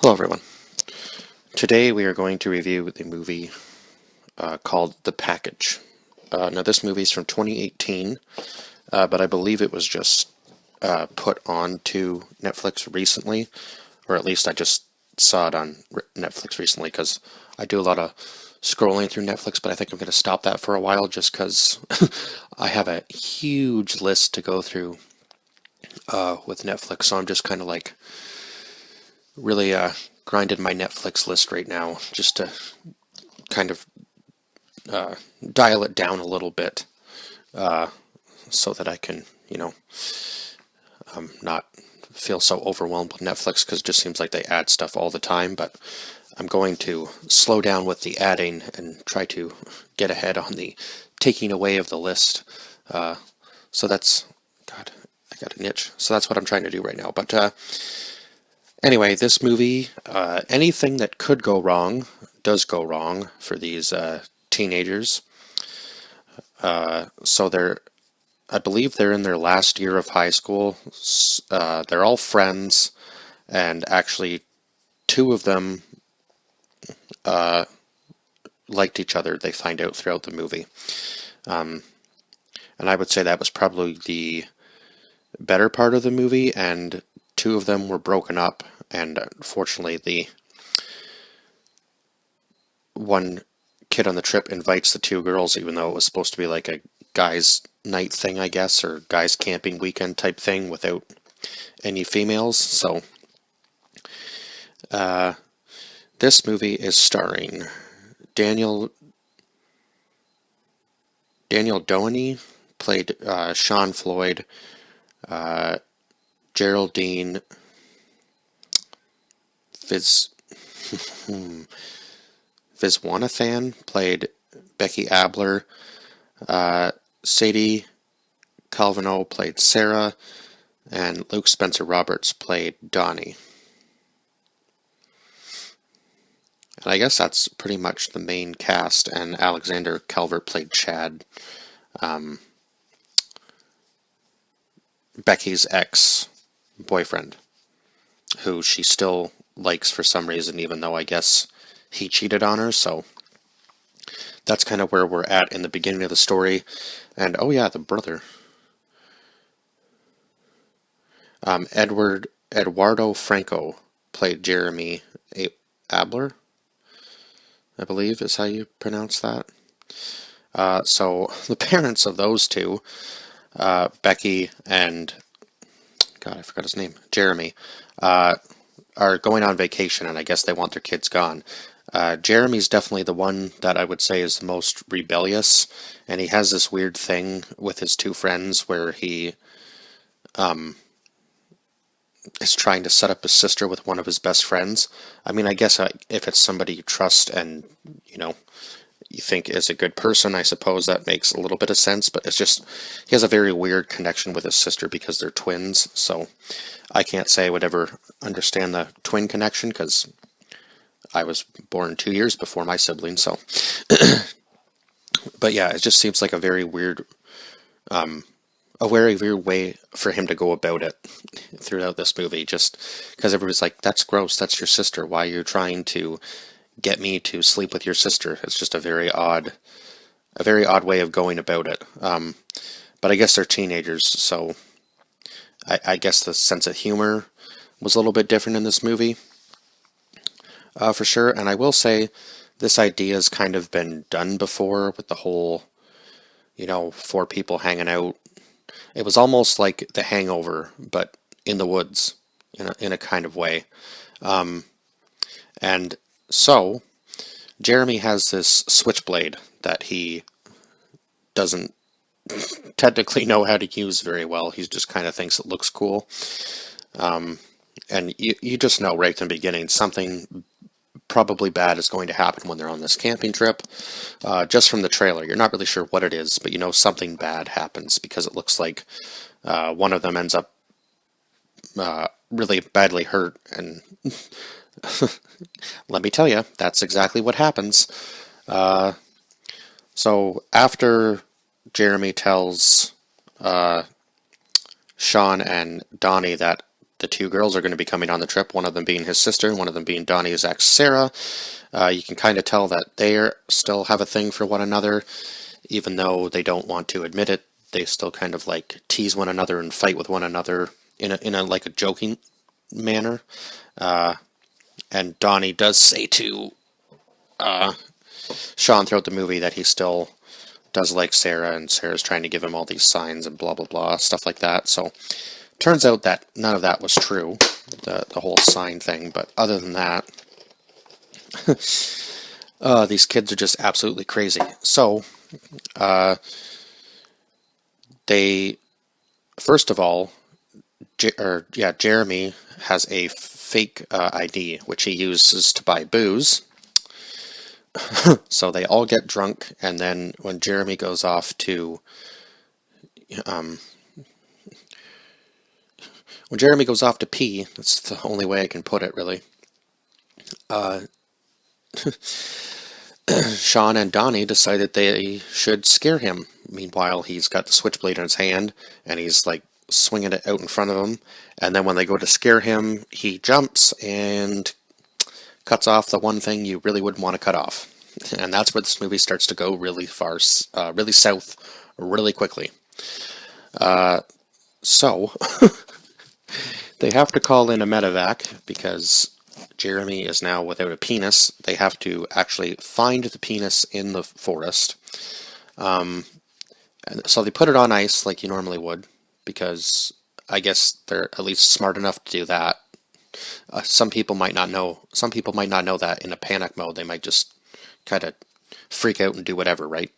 Hello, everyone. Today we are going to review the movie called The Package. Now, this movie is from 2018, but I believe it was just put onto Netflix recently, or at least I just saw it on Netflix recently because I do a lot of scrolling through Netflix, but I think I'm going to stop that for a while just because I have a huge list to go through with Netflix, so I'm just kind of like really grinding my Netflix list right now just to kind of dial it down a little bit so that I can, not feel so overwhelmed with Netflix because it just seems like they add stuff all the time. But I'm going to slow down with the adding and try to get ahead on the taking away of the list. So that's, God, I got a niche. So that's what I'm trying to do right now. But anyway, this movie, anything that could go wrong does go wrong for these teenagers. So I believe they're in their last year of high school. They're all friends, and actually, two of them liked each other. They find out throughout the movie, and I would say that was probably the better part of the movie. And two of them were broken up, and unfortunately, the one kid on the trip invites the two girls, even though it was supposed to be like a guys' night thing, I guess, or guys' camping weekend type thing without any females. So, this movie is starring Daniel Daniel Doheny played Sean Floyd. Geraldine Viz Viswanathan played Becky Abler. Sadie Calvino played Sarah, and Luke Spencer Roberts played Donnie. And I guess that's pretty much the main cast, and Alexander Calvert played Chad, Becky's ex-boyfriend, who she still likes for some reason, even though I guess he cheated on her, so that's kind of where we're at in the beginning of the story. And oh yeah, the brother. Eduardo Franco played Jeremy Abler, I believe is how you pronounce that. So the parents of those two, Becky and, God, I forgot his name, Jeremy, are going on vacation, and I guess they want their kids gone. Jeremy's definitely the one that I would say is the most rebellious, and he has this weird thing with his two friends where he is trying to set up his sister with one of his best friends. I mean, I guess if it's somebody you trust and, you think is a good person, I suppose that makes a little bit of sense, but it's just, he has a very weird connection with his sister because they're twins, so I can't say I would ever understand the twin connection because I was born 2 years before my siblings, so. But yeah, it just seems like a very weird way for him to go about it throughout this movie, just because everybody's like, that's gross, that's your sister, why are you trying to get me to sleep with your sister? It's just a very odd way of going about it. But I guess they're teenagers, so I guess the sense of humor was a little bit different in this movie, for sure. And I will say, this idea has kind of been done before with the whole, four people hanging out. It was almost like The Hangover, but in the woods, in a kind of way. And so, Jeremy has this switchblade that he doesn't technically know how to use very well. He just kind of thinks it looks cool. And you just know right from the beginning something probably bad is going to happen when they're on this camping trip. Just from the trailer, you're not really sure what it is, but you know something bad happens because it looks like one of them ends up really badly hurt. And let me tell you, that's exactly what happens. So after Jeremy tells Sean and Donnie that the two girls are going to be coming on the trip, one of them being his sister, and one of them being Donnie's ex, Sarah. You can kind of tell that they still have a thing for one another, even though they don't want to admit it. They still kind of like tease one another and fight with one another in a like a joking manner. And Donnie does say to Sean throughout the movie that he still does like Sarah, and Sarah's trying to give him all these signs and blah blah blah, stuff like that. So turns out that none of that was true, the whole sign thing. But other than that, these kids are just absolutely crazy. So they, first of all, Jeremy has a fake ID which he uses to buy booze. So they all get drunk, and then when Jeremy goes off to pee, that's the only way I can put it, really. Sean and Donnie decided they should scare him. Meanwhile, he's got the switchblade in his hand, and he's like swinging it out in front of him. And then when they go to scare him, he jumps and cuts off the one thing you really wouldn't want to cut off. And that's where this movie starts to go really far, really south, really quickly. So they have to call in a medevac because Jeremy is now without a penis. They have to actually find the penis in the forest. And so they put it on ice like you normally would, because I guess they're at least smart enough to do that. Some people might not know. Some people might not know that in a panic mode. They might just kind of freak out and do whatever, right?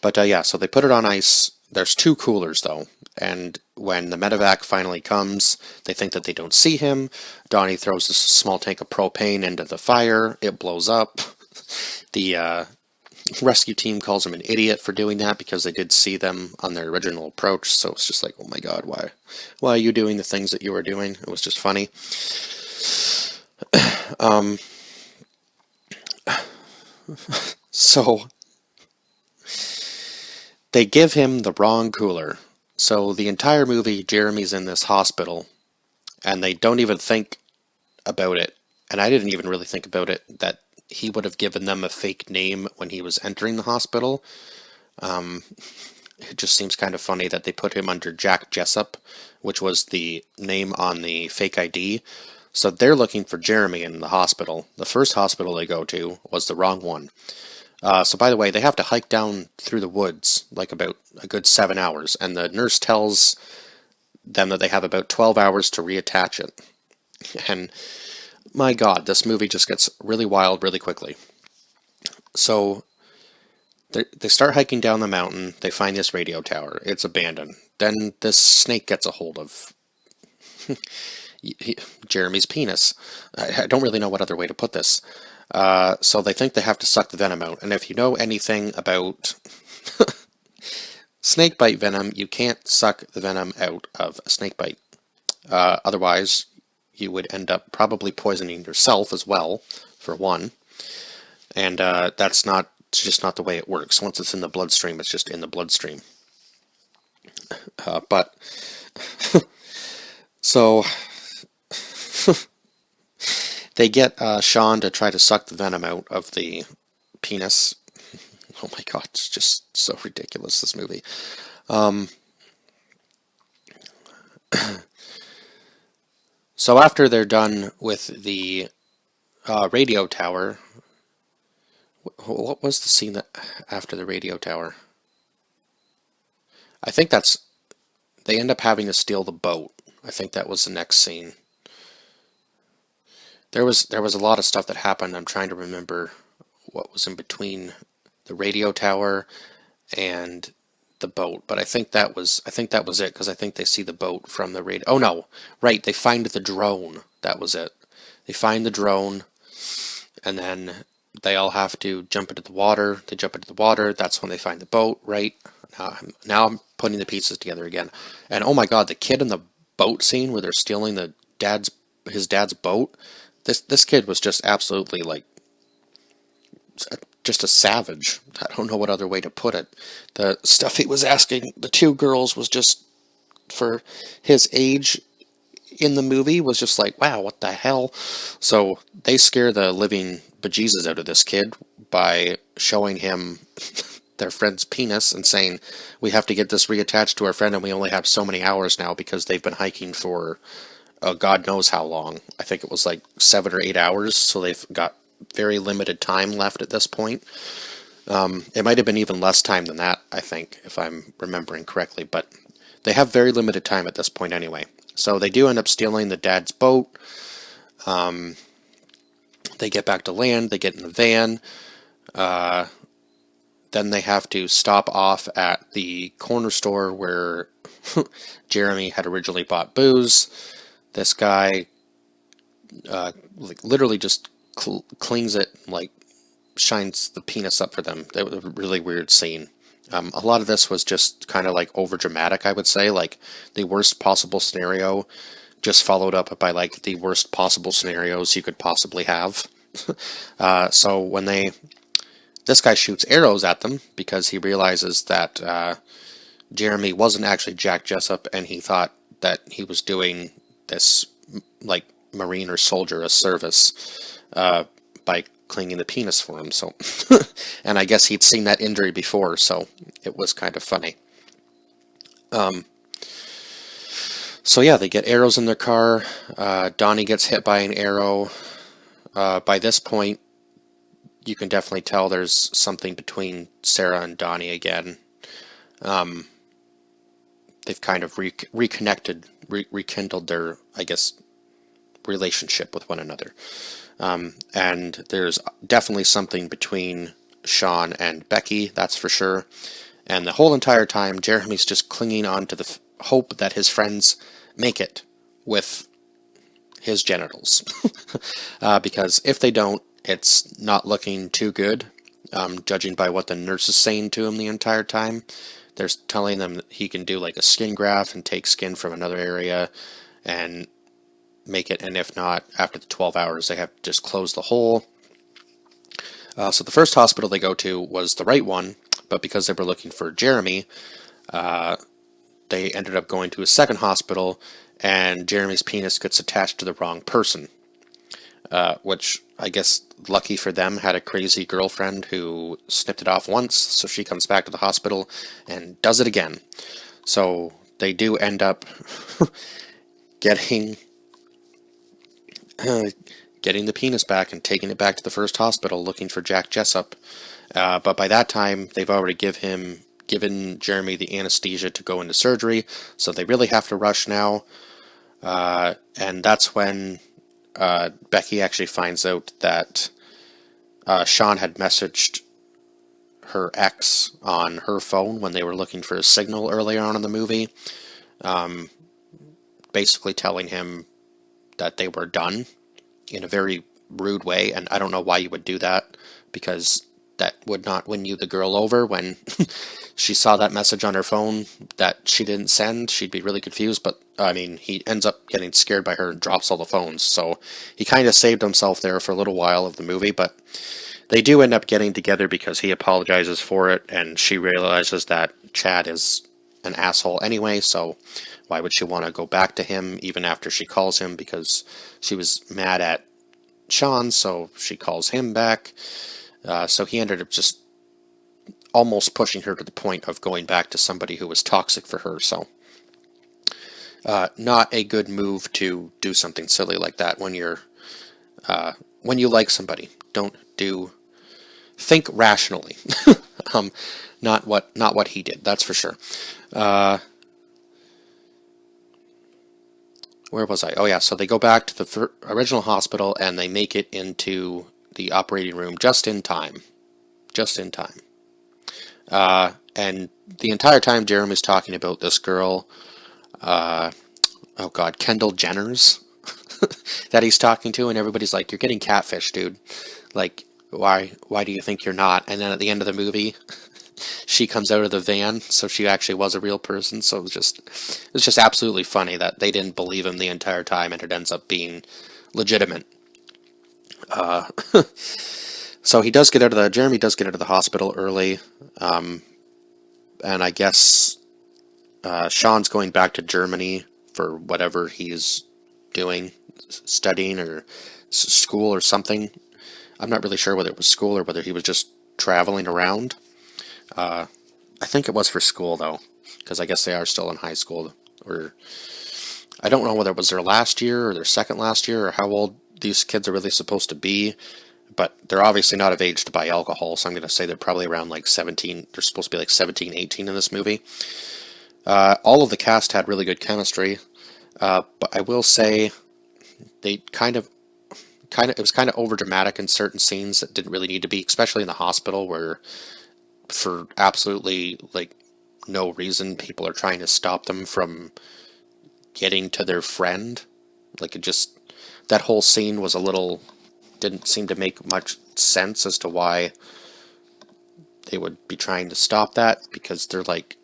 But yeah, so they put it on ice. There's two coolers, though. And when the medevac finally comes, they think that they don't see him. Donnie throws a small tank of propane into the fire. It blows up. The rescue team calls him an idiot for doing that because they did see them on their original approach. So it's just like, oh my god, why are you doing the things that you were doing? It was just funny. So they give him the wrong cooler. So the entire movie, Jeremy's in this hospital, and they don't even think about it. And I didn't even really think about it, that he would have given them a fake name when he was entering the hospital. It just seems kind of funny that they put him under Jack Jessup, which was the name on the fake ID. So they're looking for Jeremy in the hospital. The first hospital they go to was the wrong one. So by the way, they have to hike down through the woods, like about a good 7 hours, and the nurse tells them that they have about 12 hours to reattach it. And my god, this movie just gets really wild really quickly. So they start hiking down the mountain. They find this radio tower. It's abandoned. Then this snake gets a hold of Jeremy's penis. I don't really know what other way to put this. So they think they have to suck the venom out. And if you know anything about snake bite venom, you can't suck the venom out of a snake bite. Otherwise, you would end up probably poisoning yourself as well, for one. And that's just not the way it works. Once it's in the bloodstream, it's just in the bloodstream. But so they get Sean to try to suck the venom out of the penis. Oh my god, it's just so ridiculous, this movie. So after they're done with the radio tower, what was the scene that after the radio tower? I think they end up having to steal the boat. I think that was the next scene. There was a lot of stuff that happened. I'm trying to remember what was in between the radio tower and the boat, but I think that was it, because I think they see the boat from the radio. Oh no, right, they find the drone. That was it. They find the drone, and then they all have to jump into the water. They jump into the water. That's when they find the boat, right? Now I'm putting the pieces together again. And oh my god, the kid in the boat scene where they're stealing his dad's boat. This kid was just absolutely like just a savage. I don't know what other way to put it. The stuff he was asking the two girls was just, for his age, in the movie was just like, wow, what the hell? So they scare the living bejesus out of this kid by showing him their friend's penis and saying, we have to get this reattached to our friend and we only have so many hours now because they've been hiking for God knows how long. I think it was like 7 or 8 hours, so they've got very limited time left at this point. It might have been even less time than that, I think, if I'm remembering correctly, but they have very limited time at this point anyway. So they do end up stealing the dad's boat. They get back to land, they get in the van. Then they have to stop off at the corner store where Jeremy had originally bought booze. This guy like literally just clings it, like shines the penis up for them. It was a really weird scene. A lot of this was just kind of like over dramatic, I would say, like the worst possible scenario just followed up by like the worst possible scenarios you could possibly have. So when this guy shoots arrows at them because he realizes that Jeremy wasn't actually Jack Jessup, and he thought that he was doing this like Marine or soldier a service by clinging the penis for him. So, and I guess he'd seen that injury before, so it was kind of funny. So yeah, they get arrows in their car. Donnie gets hit by an arrow. By this point, you can definitely tell there's something between Sarah and Donnie again. They've kind of rekindled their, I guess, relationship with one another. And there's definitely something between Sean and Becky, that's for sure. And the whole entire time, Jeremy's just clinging on to the hope that his friends make it with his genitals. Because if they don't, it's not looking too good, judging by what the nurse is saying to him the entire time. They're telling them that he can do like a skin graft and take skin from another area and make it, and if not, after the 12 hours, they have to just close the hole. So the first hospital they go to was the right one, but because they were looking for Jeremy, they ended up going to a second hospital, and Jeremy's penis gets attached to the wrong person, which I guess lucky for them had a crazy girlfriend who snipped it off once, so she comes back to the hospital and does it again. So they do end up getting the penis back and taking it back to the first hospital looking for Jack Jessup. But by that time, they've already given Jeremy the anesthesia to go into surgery, so they really have to rush now. And that's when Becky actually finds out that Sean had messaged her ex on her phone when they were looking for a signal earlier on in the movie, basically telling him that they were done in a very rude way, and I don't know why you would do that, because that would not win you the girl over. When she saw that message on her phone that she didn't send, she'd be really confused, but I mean, he ends up getting scared by her and drops all the phones, so he kind of saved himself there for a little while of the movie, but they do end up getting together because he apologizes for it, and she realizes that Chad is an asshole anyway, so why would she want to go back to him even after she calls him, because she was mad at Sean, so she calls him back. So he ended up just almost pushing her to the point of going back to somebody who was toxic for her, so not a good move to do something silly like that when you like somebody. Think rationally. Not what he did, that's for sure. Where was I? Oh yeah, so they go back to the original hospital and they make it into the operating room just in time. And the entire time Jeremy's talking about this girl, Kendall Jenner's, that he's talking to, and everybody's like, you're getting catfish, dude. Like, why do you think you're not? And then at the end of the movie, she comes out of the van, so she actually was a real person. So it was just absolutely funny that they didn't believe him the entire time, and it ends up being legitimate. So Jeremy does get out of the hospital early, and I guess Sean's going back to Germany for whatever he's doing, studying or school or something. I'm not really sure whether it was school or whether he was just traveling around. I think it was for school though, because I guess they are still in high school. Or I don't know whether it was their last year or their second last year or how old these kids are really supposed to be. But they're obviously not of age to buy alcohol, so I'm going to say they're probably around like 17. They're supposed to be like 17, 18 in this movie. All of the cast had really good chemistry, but I will say they it was kind of over dramatic in certain scenes that didn't really need to be, especially in the hospital where for absolutely like no reason people are trying to stop them from getting to their friend. Like it just, that whole scene was a little, didn't seem to make much sense as to why they would be trying to stop that, because they're like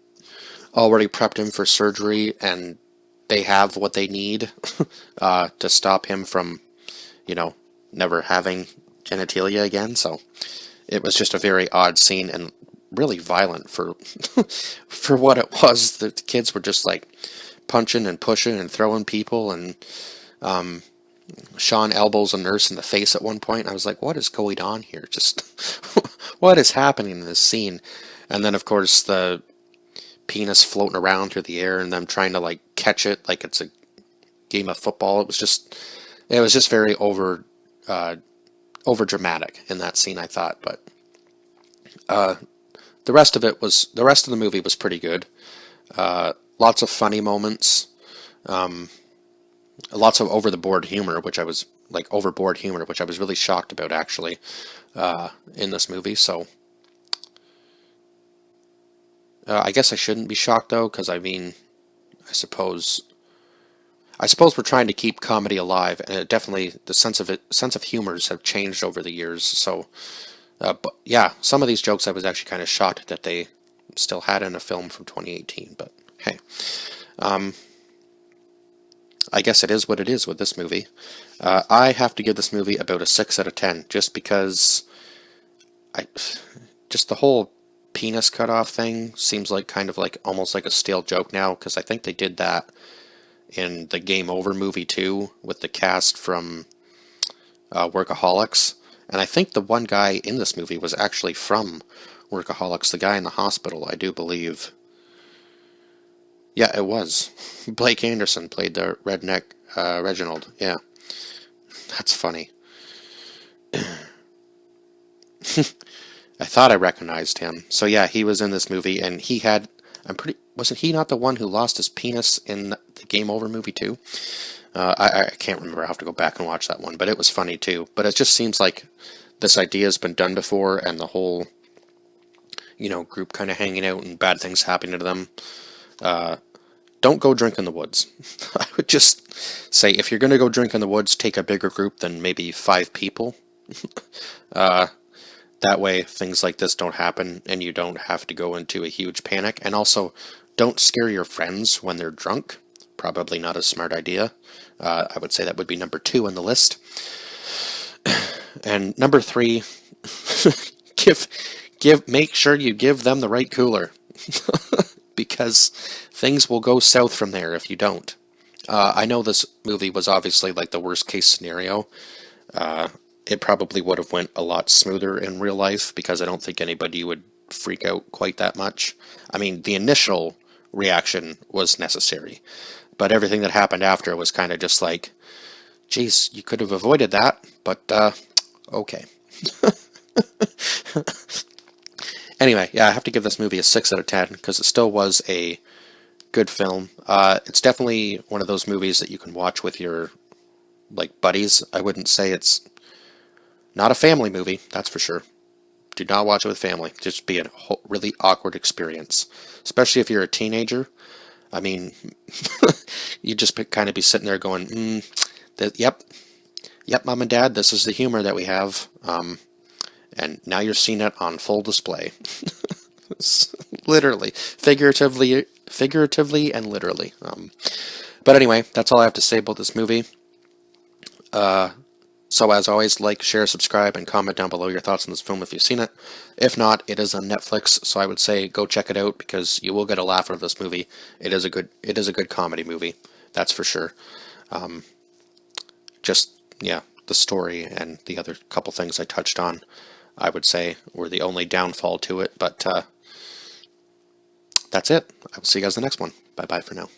already prepped him for surgery and they have what they need to stop him from, never having genitalia again. So it was just a very odd scene and really violent for for what it was. The kids were just like punching and pushing and throwing people, and Sean elbows a nurse in the face at one point. I was like, what is going on here? Just what is happening in this scene? And then of course the penis floating around through the air and them trying to like catch it like it's a game of football. It was just very over dramatic in that scene, I thought. But the rest of the movie was pretty good. Lots of funny moments. Lots of overboard humor, which I was really shocked about actually in this movie. So I guess I shouldn't be shocked though, because I mean, I suppose we're trying to keep comedy alive, and it definitely, the sense of humors have changed over the years. So, but yeah, some of these jokes I was actually kind of shocked that they still had in a film from 2018. But hey, I guess it is what it is with this movie. I have to give this movie about a 6 out of 10, just because just the whole penis cutoff thing seems like kind of like almost like a stale joke now, because I think they did that in the Game Over movie too, with the cast from Workaholics. And I think the one guy in this movie was actually from Workaholics, the guy in the hospital, I do believe. Yeah, it was. Blake Anderson played the redneck Reginald. Yeah. That's funny. I thought I recognized him. So yeah, he was in this movie, and wasn't he not the one who lost his penis in the Game Over movie too? I can't remember. I'll have to go back and watch that one, but it was funny too. But it just seems like this idea has been done before, and the whole, group kind of hanging out and bad things happening to them. Don't go drink in the woods. I would just say, if you're going to go drink in the woods, take a bigger group than maybe 5 people. That way, things like this don't happen, and you don't have to go into a huge panic. And also, don't scare your friends when they're drunk. Probably not a smart idea. I would say that would be number 2 on the list. And number 3, make sure you give them the right cooler. Because things will go south from there if you don't. I know this movie was obviously like the worst case scenario. It probably would have went a lot smoother in real life, because I don't think anybody would freak out quite that much. I mean, the initial reaction was necessary, but everything that happened after was kind of just like, geez, you could have avoided that, but okay. Anyway, yeah, I have to give this movie a 6 out of 10, because it still was a good film. It's definitely one of those movies that you can watch with your buddies. I wouldn't say it's not a family movie, that's for sure. Do not watch it with family. Just be a really awkward experience, especially if you're a teenager. I mean, you just kind of be sitting there going, yep, Mom and Dad, this is the humor that we have. And now you're seeing it on full display. Literally, figuratively and literally. But anyway, that's all I have to say about this movie. So as always, like, share, subscribe, and comment down below your thoughts on this film if you've seen it. If not, it is on Netflix, so I would say go check it out, because you will get a laugh out of this movie. It is a good comedy movie, that's for sure. just, yeah, the story and the other couple things I touched on, I would say, were the only downfall to it. But that's it. I will see you guys in the next one. Bye-bye for now.